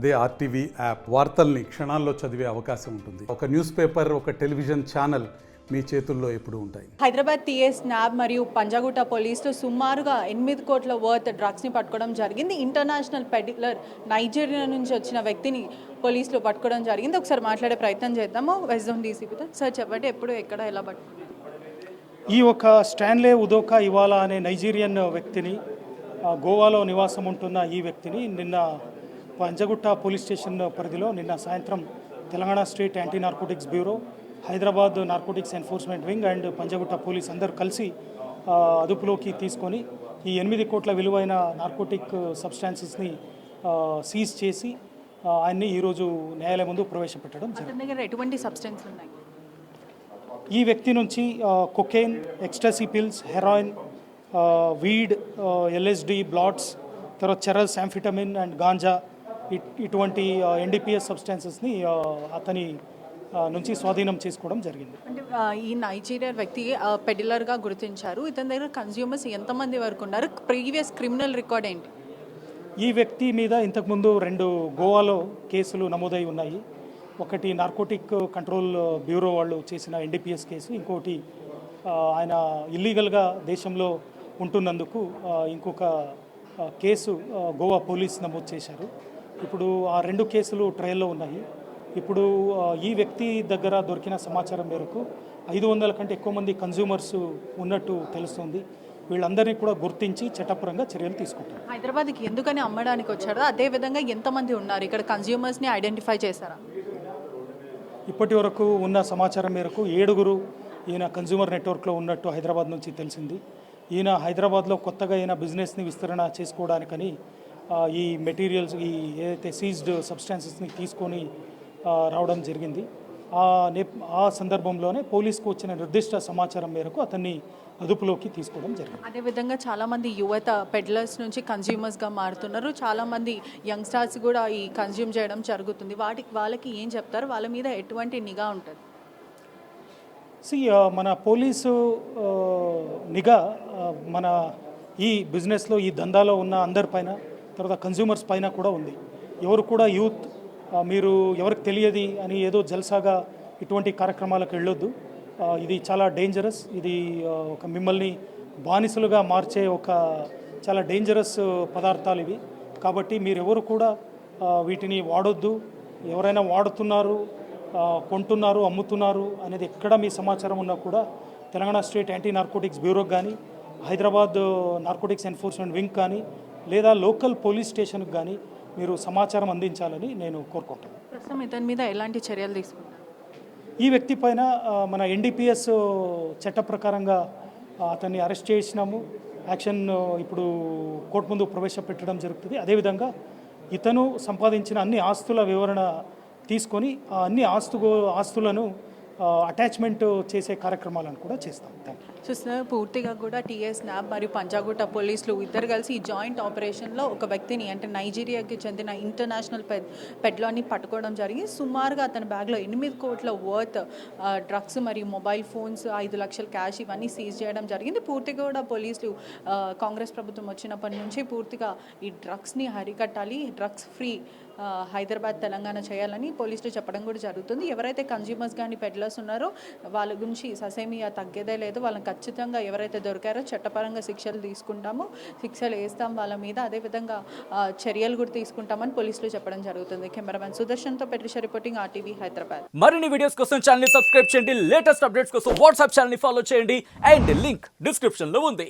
అదే RTV app వార్తల్ని క్షణాల్లో చదివే అవకాశం ఉంటుంది. ఒక న్యూస్ పేపర్, ఒక టెలివిజన్ ఛానల్ మీ చేతుల్లో ఎప్పుడూ ఉంటాయి. హైదరాబాద్ టీఎస్ న్యాబ్ మరియు పంజాగుట్ట పోలీసులు సుమారుగా 8 కోట్ల వర్త్ డ్రగ్స్ని పట్టుకోవడం జరిగింది. ఇంటర్నేషనల్ పెడిలర్ నైజీరియా నుంచి వచ్చిన వ్యక్తిని పోలీసులు పట్టుకోవడం జరిగింది. ఒకసారి మాట్లాడే ప్రయత్నం చేద్దాము. వెస్జోన్ డీసీపీతో సార్ చెప్పండి, ఎప్పుడు ఎక్కడ ఎలా పట్టుకున్నారు? ఈ ఒక స్టాన్లే ఉదోకా ఇవాలా అనే నైజీరియన్ వ్యక్తిని, గోవాలో నివాసం ఉంటున్న ఈ వ్యక్తిని నిన్న పంజగుట్ట పోలీస్ స్టేషన్ పరిధిలో నిన్న సాయంత్రం Telangana state anti narcotics bureau, Hyderabad narcotics enforcement wing and Panjagutta police అందరూ కలిసి అదుపులోకి తీసుకొని ఈ 8 కోట్ల విలువైన నార్కోటిక్ సబ్స్టాన్సెస్ని సీజ్ చేసి ఆయన్ని ఈరోజు న్యాయాలయం ముందు ప్రవేశపెట్టడం జరిగింది. అతని దగ్గర ఎటువంటి సబ్స్టెన్స్ ఉన్నాయి? ఈ వ్యక్తి నుంచి cocaine, ecstasy pills, heroin, weed, LSD, blots, తర్వాత చెరల్స్, యాంఫిటమిన్ అండ్ గాంజా ఇటువంటి ఎన్డీపీఎస్ సబ్స్టాన్సెస్ని అతని నుంచి స్వాధీనం చేసుకోవడం జరిగింది. అంటే ఈ నైజీరియా వ్యక్తి పెడిలర్గా గుర్తించారు. ఇతని దగ్గర కన్స్యూమర్స్ ఎంతమంది వరకు ఉన్నారు? ప్రీవియస్ క్రిమినల్ రికార్డ్ ఏంటి? ఈ వ్యక్తి మీద ఇంతకుముందు 2 గోవాలో కేసులు నమోదై ఉన్నాయి. ఒకటి నార్కోటిక్ కంట్రోల్ బ్యూరో వాళ్ళు చేసిన ఎన్డీపీఎస్ కేసు, ఇంకోటి ఆయన ఇల్లీగల్గా దేశంలో ఉంటున్నందుకు ఇంకొక కేసు గోవా పోలీస్ నమోదు చేశారు. ఇప్పుడు ఆ 2 కేసులు ట్రయల్లో ఉన్నాయి. ఇప్పుడు ఈ వ్యక్తి దగ్గర దొరికిన సమాచారం మేరకు 500 కంటే ఎక్కువ మంది కన్జ్యూమర్స్ ఉన్నట్టు తెలుస్తుంది. వీళ్ళందరినీ కూడా గుర్తించి చట్టపరంగా చర్యలు తీసుకుంటారు. హైదరాబాద్కి ఎందుకని అమ్మడానికి వచ్చారో, అదేవిధంగా ఎంతమంది ఉన్నారు ఇక్కడ కన్జ్యూమర్స్ని ఐడెంటిఫై చేశారా? ఇప్పటి వరకు ఉన్న సమాచారం మేరకు 7 ఈయన కన్జ్యూమర్ నెట్వర్క్లో ఉన్నట్టు హైదరాబాద్ నుంచి తెలిసింది. ఈయన హైదరాబాద్లో కొత్తగా ఈయన బిజినెస్ని విస్తరణ చేసుకోవడానికని ఈ మెటీరియల్స్, ఈ ఏదైతే సీజ్డ్ సబ్స్టాన్సెస్ని తీసుకొని రావడం జరిగింది. ఆ సందర్భంలోనే పోలీసుకు వచ్చిన నిర్దిష్ట సమాచారం మేరకు అతన్ని అదుపులోకి తీసుకోవడం జరిగింది. అదేవిధంగా చాలామంది యువత పెడ్లర్స్ నుంచి కన్జ్యూమర్స్గా మారుతున్నారు. చాలామంది యంగ్స్టర్స్ కూడా ఈ కన్జ్యూమ్ చేయడం జరుగుతుంది. వాళ్ళకి ఏం చెప్తారు? వాళ్ళ మీద ఎటువంటి నిఘా ఉంటుంది? మన పోలీసు నిఘా మన ఈ బిజినెస్లో, ఈ దందాలో ఉన్న అందరిపైన, తర్వాత కన్జ్యూమర్స్ పైన కూడా ఉంది. ఎవరు కూడా యూత్ మీరు ఎవరికి తెలియదు అని ఏదో జల్సాగా ఇటువంటి కార్యక్రమాలకు వెళ్ళొద్దు. ఇది చాలా డేంజరస్. ఇది ఒక మిమ్మల్ని బానిసలుగా మార్చే ఒక చాలా డేంజరస్ పదార్థాలు ఇవి. కాబట్టి మీరెవరు కూడా వీటిని వాడొద్దు. ఎవరైనా వాడుతున్నారు, కొంటున్నారు, అమ్ముతున్నారు అనేది ఎక్కడ మీ సమాచారం ఉన్నా కూడా తెలంగాణ స్టేట్ యాంటీ నార్కోటిక్స్ బ్యూరోకి కానీ, హైదరాబాద్ నార్కోటిక్స్ ఎన్ఫోర్స్మెంట్ వింగ్ కానీ, లేదా లోకల్ పోలీస్ స్టేషన్కి కానీ మీరు సమాచారం అందించాలని నేను కోరుకుంటాను. ప్రస్తుతం ఇతని మీద ఎలాంటి చర్యలు తీసుకుంటారు? ఈ వ్యక్తి పైన మన ఎన్డీపీఎస్ చట్ట ప్రకారంగా అతన్ని అరెస్ట్ చేసినాము. యాక్షన్ ఇప్పుడు కోర్టు ముందు ప్రవేశపెట్టడం జరుగుతుంది. అదేవిధంగా ఇతను సంపాదించిన అన్ని ఆస్తుల వివరణ తీసుకొని ఆ అన్ని ఆస్తులను అటాచ్మెంట్ చేసే కార్యక్రమాలను కూడా చేస్తాం. Thank you. చూస్తున్నారు, పూర్తిగా కూడా టీఎస్ న్యాబ్ మరియు పంజాగుట్ట పోలీసులు ఇద్దరు కలిసి ఈ జాయింట్ ఆపరేషన్లో ఒక వ్యక్తిని, అంటే నైజీరియాకి చెందిన ఇంటర్నేషనల్ పెడ్లాన్ని పట్టుకోవడం జరిగింది. సుమారుగా అతని బ్యాగ్లో 8 కోట్ల వర్త్ డ్రగ్స్ మరియు మొబైల్ ఫోన్స్, 5 లక్షల క్యాష్ ఇవన్నీ సీజ్ చేయడం జరిగింది. పూర్తిగా కూడా పోలీసులు కాంగ్రెస్ ప్రభుత్వం వచ్చినప్పటి నుంచి పూర్తిగా ఈ డ్రగ్స్ని అరికట్టాలి, డ్రగ్స్ ఫ్రీ హైదరాబాద్, తెలంగాణ చేయాలని పోలీసులు చెప్పడం కూడా జరుగుతుంది. ఎవరైతే కన్జ్యూమర్స్ కానీ పెడ్లర్స్ ఉన్నారో వాళ్ళ గురించి ససేమియా తగ్గేదే లేదు. వాళ్ళని ఖచ్చితంగా ఎవరైతే దొరికారో చట్టపరంగా శిక్షలు తీసుకుంటామో, శిక్షలు వేస్తాం వాళ్ళ మీద. అదేవిధంగా చర్యలు కూడా తీసుకుంటామని పోలీసులు చెప్పడం జరుగుతుంది. Cameraman సుదర్శన్తో పెట్రిషా reporting, RTV Hyderabad. మరిన్ని వీడియోస్ కోసం ఛానల్ ని సబ్స్క్రైబ్ చేయండి. లేటెస్ట్ అప్డేట్స్ కోసం వాట్సాప్ ఛానల్ ని ఫాలో చేయండి. అండ్ లింక్ డిస్క్రిప్షన్ లో ఉంది.